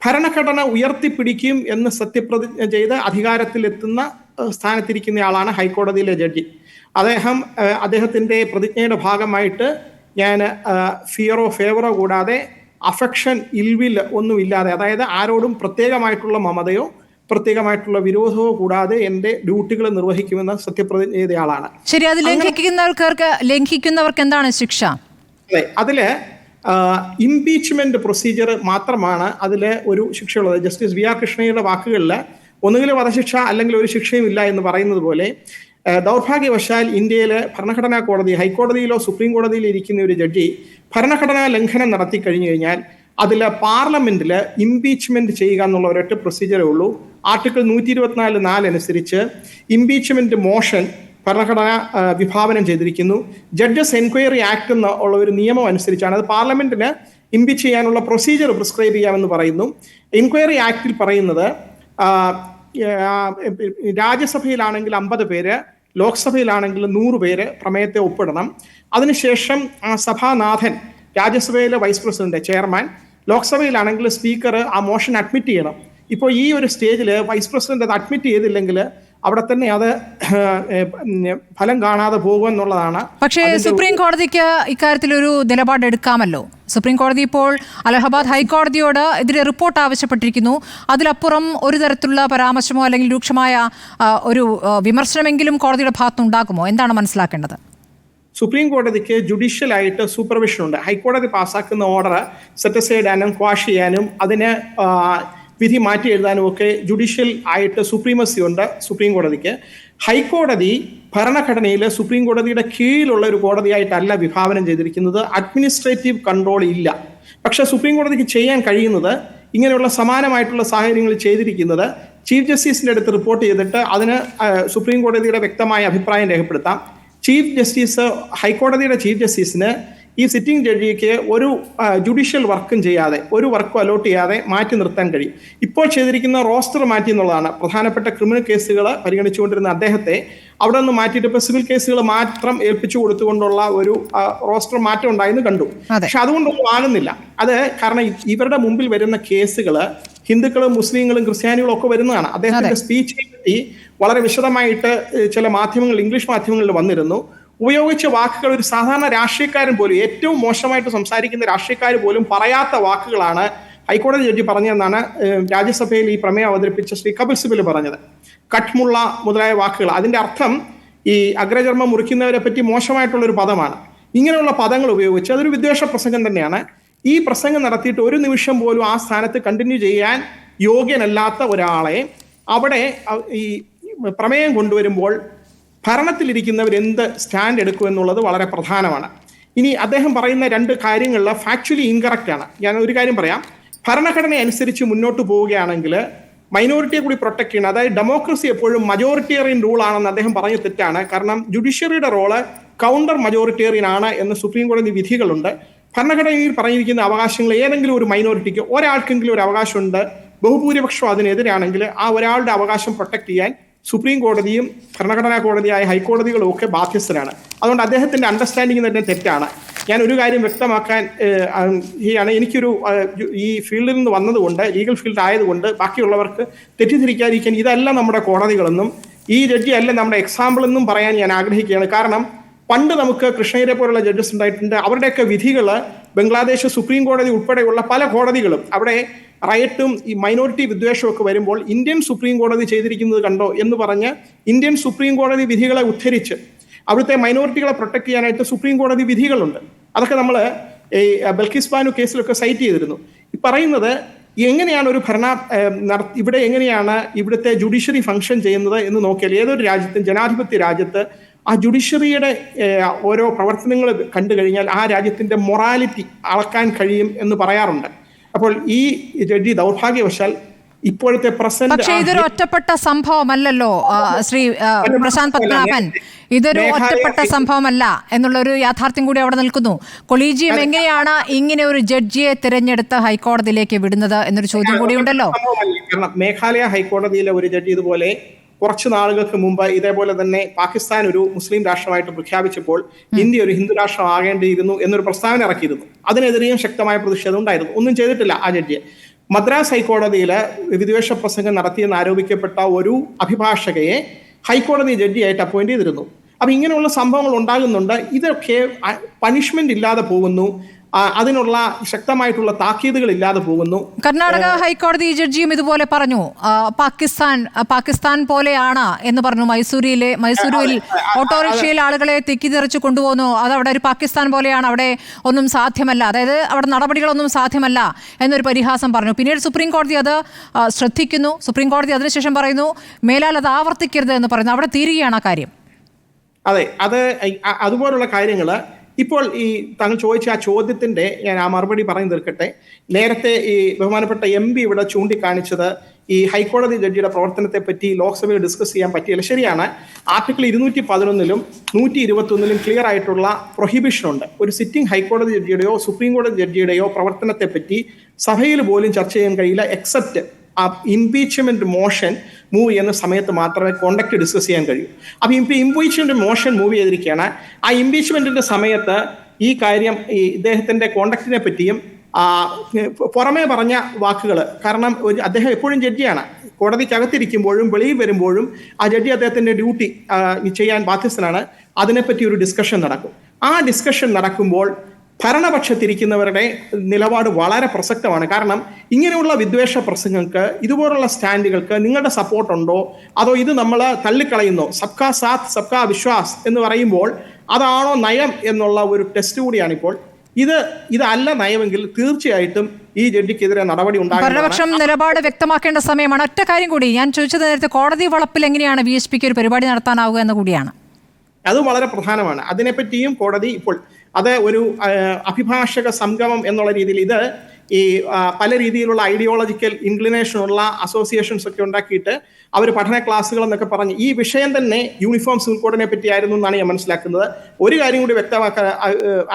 ഭരണഘടന ഉയർത്തിപ്പിടിക്കും എന്ന് സത്യപ്രതിജ്ഞ ചെയ്ത് അധികാരത്തിലെത്തുന്ന സ്ഥാനത്തിരിക്കുന്നയാളാണ് ഹൈക്കോടതിയിലെ ജഡ്ജി. അദ്ദേഹത്തിൻ്റെ പ്രതിജ്ഞയുടെ ഭാഗമായിട്ട് ഞാൻ ഫിയറോ ഫേവറോ കൂടാതെ അഫെക്ഷൻ ഇൽവിൽ ഒന്നുമില്ലാതെ, അതായത് ആരോടും പ്രത്യേകമായിട്ടുള്ള മമതയോ പ്രത്യേകമായിട്ടുള്ള വിരോധമോ കൂടാതെ എൻ്റെ ഡ്യൂട്ടികൾ നിർവഹിക്കുമെന്ന് സത്യപ്രതിജ്ഞ ചെയ്തയാളാണ്. ശരി, അത് ലംഘിക്കുന്നവർക്ക് എന്താണ് ശിക്ഷ? അതെ, അതില് ഇംപീച്ച്മെന്റ് പ്രൊസീജിയർ മാത്രമാണ് അതിൽ ഒരു ശിക്ഷയുള്ളത്. ജസ്റ്റിസ് വി ആർ കൃഷ്ണയുടെ വാക്കുകളിൽ ഒന്നുകിൽ വധശിക്ഷ അല്ലെങ്കിൽ ഒരു ശിക്ഷയും ഇല്ല എന്ന് പറയുന്നത് പോലെ ദൗർഭാഗ്യവശാൽ ഇന്ത്യയിലെ ഭരണഘടനാ കോടതി, ഹൈക്കോടതിയിലോ സുപ്രീം കോടതിയിലോ ഇരിക്കുന്ന ഒരു ജഡ്ജി ഭരണഘടനാ ലംഘനം നടത്തി കഴിഞ്ഞു കഴിഞ്ഞാൽ അതിൽ പാർലമെന്റിൽ ഇംപീച്ച്മെന്റ് ചെയ്യുക എന്നുള്ള ഒരൊറ്റ പ്രൊസീജിയറേ ഉള്ളൂ. ആർട്ടിക്കിൾ 124(4) അനുസരിച്ച് ഇംപീച്ച്മെന്റ് മോഷൻ ഭരണഘടന വിഭാവനം ചെയ്തിരിക്കുന്നു. ജഡ്ജസ് എൻക്വയറി ആക്ട് എന്നുള്ള ഒരു നിയമം അനുസരിച്ചാണ് അത് പാർലമെന്റിന് ഇംപീച്ച് ചെയ്യാനുള്ള പ്രൊസീജിയർ പ്രിസ്ക്രൈബ് ചെയ്യാമെന്ന് പറയുന്നു. എൻക്വയറി ആക്ടിൽ പറയുന്നത് രാജ്യസഭയിലാണെങ്കിൽ 50 പേര്, ലോക്സഭയിലാണെങ്കിൽ 100 പേര് പ്രമേയത്തെ ഒപ്പിടണം. അതിനുശേഷം ആ സഭാനാഥൻ, രാജ്യസഭയിലെ വൈസ് പ്രസിഡന്റ്, ചെയർമാൻ, ലോക്സഭയിലാണെങ്കിൽ സ്പീക്കർ ആ മോഷൻ അഡ്മിറ്റ് ചെയ്യണം. ഇപ്പോൾ ഈ ഒരു സ്റ്റേജിൽ വൈസ് പ്രസിഡന്റ് അത് അഡ്മിറ്റ് ചെയ്തില്ലെങ്കിൽ അവിടെ തന്നെ അത് ഫലം കാണാതെ പോകുമെന്നുള്ളതാണ്. പക്ഷേ സുപ്രീം കോടതിക്ക് ഇക്കാര്യത്തിൽ ഒരു നിലപാടെടുക്കാമല്ലോ. സുപ്രീം കോടതി ഇപ്പോൾ അലഹബാദ് ഹൈക്കോടതിയോട് ഇതിലെ റിപ്പോർട്ട് ആവശ്യപ്പെട്ടിരിക്കുന്നു. അതിലപ്പുറം ഒരു തരത്തിലുള്ള പരാമർശമോ അല്ലെങ്കിൽ രൂക്ഷമായ ഒരു വിമർശനമെങ്കിലും കോടതിയുടെ ഭാഗത്തുനിന്നുണ്ടാകുമോ? എന്താണ് മനസ്സിലാക്കേണ്ടത്? സുപ്രീം കോടതിക്ക് ജുഡീഷ്യലായിട്ട് സൂപ്പർവിഷൻ ഉണ്ട്. ഹൈക്കോടതി പാസ്സാക്കുന്ന ഓർഡർ സെറ്റ് അസൈഡ് ചെയ്യാനും ക്വാഷ് ചെയ്യാനും അതിന് വിധി മാറ്റി എഴുതാനും ഒക്കെ ജുഡീഷ്യൽ ആയിട്ട് സുപ്രീമസി ഉണ്ട് സുപ്രീം കോടതിക്ക്. ഹൈക്കോടതി ഭരണഘടനയിൽ സുപ്രീം കോടതിയുടെ കീഴിലുള്ള ഒരു കോടതിയായിട്ടല്ല വിഭാവനം ചെയ്തിരിക്കുന്നത്. അഡ്മിനിസ്ട്രേറ്റീവ് കൺട്രോൾ ഇല്ല. പക്ഷേ സുപ്രീം കോടതിക്ക് ചെയ്യാൻ കഴിയുന്നത് ഇങ്ങനെയുള്ള സമാനമായിട്ടുള്ള സാഹചര്യങ്ങളിൽ ചെയ്തിരിക്കുന്നത് ചീഫ് ജസ്റ്റിസിൻ്റെ അടുത്ത് റിപ്പോർട്ട് ചെയ്തിട്ട് അതിന് സുപ്രീം കോടതിയുടെ വ്യക്തമായ അഭിപ്രായം രേഖപ്പെടുത്താം. ഹൈക്കോടതിയുടെ ചീഫ് ജസ്റ്റിസിന് ഈ സിറ്റിംഗ് ജഡ്ജിക്ക് ഒരു ജുഡീഷ്യൽ വർക്കും ചെയ്യാതെ, ഒരു വർക്കും അലോട്ട് ചെയ്യാതെ മാറ്റി നിർത്താൻ കഴിയും. ഇപ്പോൾ ചെയ്തിരിക്കുന്ന റോസ്റ്റർ മാറ്റി എന്നുള്ളതാണ്. പ്രധാനപ്പെട്ട ക്രിമിനൽ കേസുകൾ പരിഗണിച്ചുകൊണ്ടിരുന്ന അദ്ദേഹത്തെ അവിടെ നിന്ന് മാറ്റിയിട്ട് ഇപ്പോൾ സിവിൽ കേസുകൾ മാത്രം ഏൽപ്പിച്ചു കൊടുത്തുകൊണ്ടുള്ള ഒരു റോസ്റ്റർ മാറ്റം ഉണ്ടായെന്ന് കണ്ടു. പക്ഷെ അതുകൊണ്ടൊന്നും ആകുന്നില്ല. അത് കാരണം ഇവരുടെ മുമ്പിൽ വരുന്ന കേസുകൾ ഹിന്ദുക്കളും മുസ്ലിങ്ങളും ക്രിസ്ത്യാനികളും ഒക്കെ വരുന്നതാണ്. അദ്ദേഹത്തിന്റെ സ്പീച്ചിനെ പറ്റി വളരെ വിശദമായിട്ട് ചില മാധ്യമങ്ങൾ, ഇംഗ്ലീഷ് മാധ്യമങ്ങളിൽ വന്നിരുന്നു. ഉപയോഗിച്ച വാക്കുകൾ ഒരു സാധാരണ രാഷ്ട്രീയക്കാരൻ പോലും, ഏറ്റവും മോശമായിട്ട് സംസാരിക്കുന്ന രാഷ്ട്രീയക്കാർ പോലും പറയാത്ത വാക്കുകളാണ് ഹൈക്കോടതി ജഡ്ജി പറഞ്ഞതെന്നാണ് രാജ്യസഭയിൽ ഈ പ്രമേയം അവതരിപ്പിച്ച ശ്രീ കപിൽ സിബൽ പറഞ്ഞത്. കട്ട്മുള്ള മുതലായ വാക്കുകൾ. അതിന്റെ അർത്ഥം ഈ അഗ്രചർമ്മം മുറിക്കുന്നവരെ പറ്റി മോശമായിട്ടുള്ളൊരു പദമാണ്. ഇങ്ങനെയുള്ള പദങ്ങൾ ഉപയോഗിച്ച് അതൊരു വിദ്വേഷ പ്രസംഗം തന്നെയാണ്. ഈ പ്രസംഗം നടത്തിയിട്ട് ഒരു നിമിഷം പോലും ആ സ്ഥാനത്ത് കണ്ടിന്യൂ ചെയ്യാൻ യോഗ്യനല്ലാത്ത ഒരാളെ അവിടെ ഈ പ്രമേയം കൊണ്ടുവരുമ്പോൾ ഭരണത്തിലിരിക്കുന്നവർ എന്ത് സ്റ്റാൻഡ് എടുക്കും എന്നുള്ളത് വളരെ പ്രധാനമാണ്. ഇനി അദ്ദേഹം പറയുന്ന 2 കാര്യങ്ങളിൽ ഫാക്ച്വലി ഇൻകറക്റ്റ് ആണ്. ഞാൻ ഒരു കാര്യം പറയാം. ഭരണഘടന അനുസരിച്ച് മുന്നോട്ട് പോവുകയാണെങ്കിൽ മൈനോറിറ്റിയെ കൂടി പ്രൊട്ടക്ട് ചെയ്യണം. അതായത് ഡെമോക്രസി എപ്പോഴും മജോറിറ്റേറിയൻ റൂൾ ആണെന്ന് അദ്ദേഹം പറഞ്ഞ തെറ്റാണ്. കാരണം ജുഡീഷ്യറിയുടെ റോള് കൗണ്ടർ മജോറിറ്റേറിയൻ ആണ് എന്ന് സുപ്രീം കോടതി വിധികളുണ്ട്. ഭരണഘടനയിൽ പറഞ്ഞിരിക്കുന്ന അവകാശങ്ങൾ ഏതെങ്കിലും ഒരു മൈനോറിറ്റിക്ക്, ഒരാൾക്കെങ്കിലും ഒരു അവകാശമുണ്ട്. ബഹുഭൂരിപക്ഷം അതിനെതിരാണെങ്കിൽ ആ ഒരാളുടെ അവകാശം പ്രൊട്ടക്ട് ചെയ്യാൻ സുപ്രീം കോടതിയും ഭരണഘടനാ കോടതിയായ ഹൈക്കോടതികളും ഒക്കെ ബാധ്യസ്ഥരാണ്. അതുകൊണ്ട് അദ്ദേഹത്തിന്റെ അണ്ടർസ്റ്റാൻഡിങ് തന്നെ തെറ്റാണ്. ഞാൻ ഒരു കാര്യം വ്യക്തമാക്കാൻ എനിക്കൊരു ഈ ഫീൽഡിൽ നിന്ന് വന്നതുകൊണ്ട്, ലീഗൽ ഫീൽഡ് ആയതുകൊണ്ട് ബാക്കിയുള്ളവർക്ക് തെറ്റിദ്ധരിക്കാതിരിക്കാൻ ഇതല്ല നമ്മുടെ കോടതികളെന്നും ഈ ജഡ്ജി അല്ല നമ്മുടെ എക്സാമ്പിൾ എന്നും പറയാൻ ഞാൻ ആഗ്രഹിക്കുകയാണ്. കാരണം പണ്ട് നമുക്ക് കൃഷ്ണയ്യരെ പോലുള്ള ജഡ്ജസ് ഉണ്ടായിട്ടുണ്ട്. അവരുടെയൊക്കെ വിധികൾ ബംഗ്ലാദേശ് സുപ്രീം കോടതി ഉൾപ്പെടെയുള്ള പല കോടതികളും അവിടെ റൈറ്റും ഈ മൈനോറിറ്റി വിദ്വേഷവും ഒക്കെ വരുമ്പോൾ ഇന്ത്യൻ സുപ്രീം കോടതി ചെയ്തിരിക്കുന്നത് കണ്ടോ എന്ന് പറഞ്ഞ് ഇന്ത്യൻ സുപ്രീം കോടതി വിധികളെ ഉദ്ധരിച്ച് അവിടുത്തെ മൈനോറിറ്റികളെ പ്രൊട്ടക്ട് ചെയ്യാനായിട്ട് സുപ്രീം കോടതി വിധികളുണ്ട്. അതൊക്കെ നമ്മൾ ഈ ബൽക്കിസ് ബാനു കേസിലൊക്കെ സൈറ്റ് ചെയ്തിരുന്നു. ഈ പറയുന്നത് എങ്ങനെയാണ് ഒരു ഇവിടെ എങ്ങനെയാണ് ഇവിടുത്തെ ജുഡീഷ്യറി ഫംഗ്ഷൻ ചെയ്യുന്നത് എന്ന് നോക്കിയാൽ ഏതൊരു രാജ്യത്തും, ജനാധിപത്യ രാജ്യത്ത് ആ ജുഡീഷ്യറിയുടെ ഓരോ പ്രവർത്തനങ്ങൾ കണ്ടു കഴിഞ്ഞാൽ ആ രാജ്യത്തിന്റെ മൊറാലിറ്റി അളക്കാൻ കഴിയും എന്ന് പറയാറുണ്ട്. അപ്പോൾ ഈ ജഡ്ജി ദൗർഭാഗ്യവശാൽ ഇപ്പോഴത്തെ പക്ഷേ ഇതൊരു ഒറ്റപ്പെട്ട സംഭവമല്ലല്ലോ ശ്രീ പ്രശാന്ത് പത്മനാഭൻ. ഇതൊരു ഒറ്റപ്പെട്ട സംഭവമല്ല എന്നുള്ളൊരു യാഥാർത്ഥ്യം കൂടി അവിടെ നിൽക്കുന്നു. കൊളീജിയം എങ്ങനെയാണ് ഇങ്ങനെ ഒരു ജഡ്ജിയെ തിരഞ്ഞെടുത്ത് ഹൈക്കോടതിയിലേക്ക് വിടുന്നത് എന്നൊരു ചോദ്യം കൂടി ഉണ്ടല്ലോ. കാരണം മേഘാലയ ഹൈക്കോടതിയിലെ ഒരു ജഡ്ജി ഇതുപോലെ കുറച്ച് നാളുകൾക്ക് മുമ്പ് ഇതേപോലെ തന്നെ പാകിസ്ഥാൻ ഒരു മുസ്ലിം രാഷ്ട്രമായിട്ട് പ്രഖ്യാപിച്ചപ്പോൾ ഇന്ത്യ ഒരു ഹിന്ദു രാഷ്ട്രം ആകേണ്ടിയിരുന്നു എന്നൊരു പ്രസ്താവന ഇറക്കിയിരുന്നു. അതിനെതിരെയും ശക്തമായ പ്രതിഷേധം ഉണ്ടായിരുന്നു. ഒന്നും ചെയ്തിട്ടില്ല ആ ജഡ്ജിയെ. മദ്രാസ് ഹൈക്കോടതിയിൽ വിദ്വേഷ പ്രസംഗം നടത്തിയെന്ന് ആരോപിക്കപ്പെട്ട ഒരു അഭിഭാഷകയെ ഹൈക്കോടതി ജഡ്ജിയായിട്ട് അപ്പോയിന്റ് ചെയ്തിരുന്നു. അപ്പം ഇങ്ങനെയുള്ള സംഭവങ്ങൾ ഉണ്ടാകുന്നുണ്ട്. ഇതൊക്കെ പണിഷ്മെന്റ് ഇല്ലാതെ പോകുന്നു, അതിനുള്ള ശക്തമായിട്ടുള്ള താക്കീതുകൾ ഇല്ലാതെ പോകുന്നു. കർണാടക ഹൈക്കോടതി ജഡ്ജിയും ഇതുപോലെ പറഞ്ഞു, പാകിസ്ഥാൻ പോലെയാണ് എന്ന് പറഞ്ഞു. മൈസൂരിൽ ഓട്ടോറിക്ഷയിൽ ആളുകളെ തെറ്റിദ്ധരിച്ചു കൊണ്ടുപോകുന്നു, അത് അവിടെ ഒരു പാകിസ്ഥാൻ പോലെയാണ്, അവിടെ ഒന്നും സാധ്യമല്ല, അതായത് അവിടെ നടപടികളൊന്നും സാധ്യമല്ല എന്നൊരു പരിഹാസം പറഞ്ഞു. പിന്നീട് സുപ്രീം കോടതി അത് ശ്രദ്ധിക്കുന്നു. സുപ്രീം കോടതി അതിനുശേഷം പറയുന്നു മേലാൽ അത് ആവർത്തിക്കരുത് എന്ന് പറയുന്നു. അവിടെ തീരുകയാണ് ആ കാര്യം. അതെ, അതുപോലുള്ള കാര്യങ്ങൾ ഇപ്പോൾ ഈ താങ്കൾ ചോദിച്ച ആ ചോദ്യത്തിന്റെ ഞാൻ ആ മറുപടി പറഞ്ഞു തീർക്കട്ടെ. നേരത്തെ ഈ ബഹുമാനപ്പെട്ട MP ഇവിടെ ചൂണ്ടിക്കാണിച്ചത് ഈ ഹൈക്കോടതി ജഡ്ജിയുടെ പ്രവർത്തനത്തെ പറ്റി ലോക്സഭയിൽ ഡിസ്കസ് ചെയ്യാൻ പറ്റിയില്ല. ശരിയാണ്, ആർട്ടിക്കിൾ 211 121 ക്ലിയർ ആയിട്ടുള്ള പ്രൊഹിബിഷൻ ഉണ്ട്. ഒരു സിറ്റിംഗ് ഹൈക്കോടതി ജഡ്ജിയുടെയോ സുപ്രീം കോടതി ജഡ്ജിയുടെയോ പ്രവർത്തനത്തെ പറ്റി സഭയിൽ പോലും ചർച്ച ചെയ്യാൻ കഴിയില്ല, എക്സെപ്റ്റ് ആ ഇംപീച്ച്മെന്റ് മോഷൻ മൂവ് ചെയ്യുന്ന സമയത്ത് മാത്രമേ കോണ്ടക്ട് ഡിസ്കസ് ചെയ്യാൻ കഴിയൂ. അപ്പോൾ ഇംപീച്ച്മെന്റ് മോഷൻ മൂവ് ചെയ്തിരിക്കുകയാണ്. ആ ഇംപീച്ച്മെന്റിന്റെ സമയത്ത് ഈ കാര്യം ഈ ഇദ്ദേഹത്തിന്റെ കോണ്ടക്റ്റിനെ പറ്റിയും പുറമേ പറഞ്ഞ വാക്കുകൾ, കാരണം അദ്ദേഹം എപ്പോഴും ജഡ്ജിയാണ്, കോടതിക്കകത്തിരിക്കുമ്പോഴും വെളിയിൽ വരുമ്പോഴും ആ ജഡ്ജി അദ്ദേഹത്തിന്റെ ഡ്യൂട്ടി ചെയ്യാൻ ബാധ്യസ്ഥനാണ്. അതിനെപ്പറ്റി ഒരു ഡിസ്കഷൻ നടക്കും. ആ ഡിസ്കഷൻ നടക്കുമ്പോൾ ഭരണപക്ഷത്തിരിക്കുന്നവരുടെ നിലപാട് വളരെ പ്രസക്തമാണ്. കാരണം ഇങ്ങനെയുള്ള വിദ്വേഷ പ്രസംഗങ്ങൾക്ക്, ഇതുപോലുള്ള സ്റ്റാൻഡുകൾക്ക് നിങ്ങളുടെ സപ്പോർട്ടുണ്ടോ, അതോ ഇത് നമ്മൾ തള്ളിക്കളയുന്നോ? സബ്കാ സാത്ത് സബ്കാ വിശ്വാസ് എന്ന് പറയുമ്പോൾ അതാണോ നയം എന്നുള്ള ഒരു ടെസ്റ്റ് കൂടിയാണ് ഇപ്പോൾ. ഇതല്ല നയമെങ്കിൽ തീർച്ചയായിട്ടും ഈ ജഡ്ജിക്കെതിരെ നടപടി ഉണ്ടാകും. ഭരണപക്ഷം നിലപാട് വ്യക്തമാക്കേണ്ട സമയമാണ്. ഒറ്റ കാര്യം കൂടി ഞാൻ ചോദിച്ചത്, നേരത്തെ കോടതി വളപ്പിൽ എങ്ങനെയാണ് VHPക്ക് ഒരു പരിപാടി നടത്താനാവുക എന്ന് കൂടിയാണ്. അത് വളരെ പ്രധാനമാണ്. അതിനെപ്പറ്റിയും കോടതി ഇപ്പോൾ അത് ഒരു അഭിഭാഷക സംഗമം എന്നുള്ള രീതിയിൽ ഇത് ഈ പല രീതിയിലുള്ള ഐഡിയോളജിക്കൽ ഇൻക്ലിനേഷനുള്ള അസോസിയേഷൻസ് ഒക്കെ ഉണ്ടാക്കിയിട്ട് അവർ പഠന ക്ലാസ്സുകൾ എന്നൊക്കെ പറഞ്ഞ് ഈ വിഷയം തന്നെ യൂണിഫോം സിവിൽ കോഡിനെ പറ്റിയായിരുന്നു എന്നാണ് ഞാൻ മനസ്സിലാക്കുന്നത്. ഒരു കാര്യം കൂടി വ്യക്തമാക്കാൻ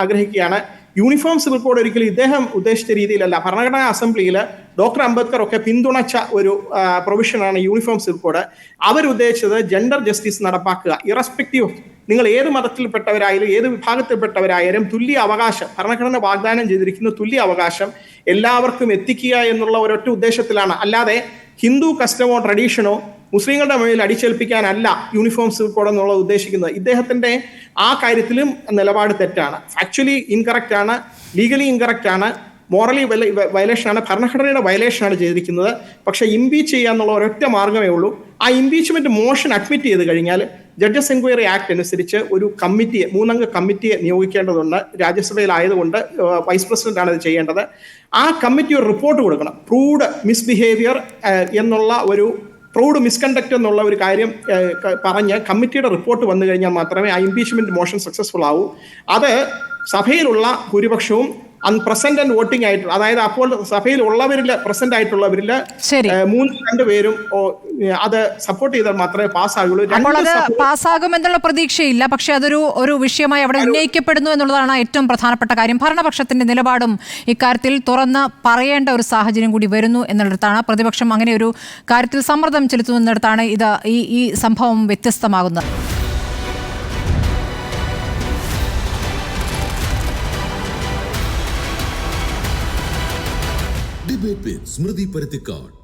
ആഗ്രഹിക്കുകയാണ്. യൂണിഫോം സിവിൽ കോഡ് ഒരിക്കലും ഇദ്ദേഹം ഉദ്ദേശിച്ച രീതിയിലല്ല. ഭരണഘടനാ അസംബ്ലിയിൽ ഡോക്ടർ അംബേദ്കർ ഒക്കെ പിന്തുണച്ച ഒരു പ്രൊവിഷനാണ് യൂണിഫോം സിവിൽ കോഡ്. അവരുദ്ദേശിച്ചത് ജെൻഡർ ജസ്റ്റിസ് നടപ്പാക്കുക. ഇറസ്പെക്റ്റീവ് ഓഫ് നിങ്ങൾ ഏത് മതത്തിൽപ്പെട്ടവരായാലും ഏത് വിഭാഗത്തിൽപ്പെട്ടവരായാലും തുല്യ അവകാശം, ഭരണഘടന വാഗ്ദാനം ചെയ്തിരിക്കുന്ന തുല്യ അവകാശം എല്ലാവർക്കും എത്തിക്കുക എന്നുള്ള ഒരൊറ്റ ഉദ്ദേശത്തിലാണ്. അല്ലാതെ ഹിന്ദു കസ്റ്റമോ ട്രഡീഷനോ മുസ്ലിങ്ങളുടെ മേൽ അടിച്ചേൽപ്പിക്കാനല്ല യൂണിഫോം സിവിൽ കോഡ് എന്നുള്ളത് ഉദ്ദേശിക്കുന്നത്. ഇദ്ദേഹത്തിന്റെ ആ കാര്യത്തിലും നിലപാട് തെറ്റാണ്. ഫാക്ച്വലി ഇൻകറക്റ്റ് ആണ്, ലീഗലി ഇൻകറക്റ്റ് ആണ്, മോറലി വയലേഷനാണ്, ഭരണഘടനയുടെ വയലേഷനാണ് ചെയ്തിരിക്കുന്നത്. പക്ഷേ ഇംപീച്ച് ചെയ്യുക എന്നുള്ള ഒരൊറ്റ മാർഗ്ഗമേ ഉള്ളൂ. ആ ഇംപീച്ച്മെന്റ് മോഷൻ അഡ്മിറ്റ് ചെയ്ത് കഴിഞ്ഞാൽ ജഡ്ജസ് എൻക്വയറി ആക്ട് അനുസരിച്ച് ഒരു കമ്മിറ്റിയെ, 3 അംഗ കമ്മിറ്റിയെ നിയോഗിക്കേണ്ടതുണ്ട്. രാജ്യസഭയിലായതുകൊണ്ട് വൈസ് പ്രസിഡന്റ് ആണ് ഇത് ചെയ്യേണ്ടത്. ആ കമ്മിറ്റി ഒരു റിപ്പോർട്ട് കൊടുക്കണം. പ്രൂവ്ഡ് മിസ്ബിഹേവിയർ എന്നുള്ള ഒരു പ്രൂവ്ഡ് മിസ്കണ്ടക്ട് എന്നുള്ള ഒരു കാര്യം പറഞ്ഞ് കമ്മിറ്റിയുടെ റിപ്പോർട്ട് വന്നു കഴിഞ്ഞാൽ മാത്രമേ ആ ഇംപീച്ച്മെന്റ് മോഷൻ സക്സസ്ഫുൾ ആവൂ. അത് സഭയിലുള്ള ഭൂരിപക്ഷവും പ്രസന്റ് ആൻഡ് വോട്ടിംഗ് ആയിട്ടുള്ള, അതായത് അപ്പോൾ സഭയിൽ ഉള്ളവരിൽ പ്രസന്റ് ആയിട്ടുള്ളവരിൽ 2 പേരും അത് സപ്പോർട്ട് ചെയ്താൽ മാത്രമേ പാസ്സാകുള്ളൂ. അപ്പോൾ അത് പാസ്സാകുമെന്നുള്ള പ്രതീക്ഷയില്ല. പക്ഷെ അതൊരു വിഷയമായി അവിടെ ഉന്നയിക്കപ്പെടുന്നു എന്നുള്ളതാണ് ഏറ്റവും പ്രധാനപ്പെട്ട കാര്യം. ഭരണപക്ഷത്തിന്റെ നിലപാടും ഇക്കാര്യത്തിൽ തുറന്ന് പറയേണ്ട ഒരു സാഹചര്യം കൂടി വരുന്നു എന്നിടത്താണ്, പ്രതിപക്ഷം അങ്ങനെ ഒരു കാര്യത്തിൽ സമ്മർദ്ദം ചെലുത്തുന്നിടത്താണ് ഇത് ഈ സംഭവം വ്യത്യസ്തമാകുന്നത്. ഡിബേറ്റ് വിത്ത് സ്മൃതി പരുത്തിക്കാട്.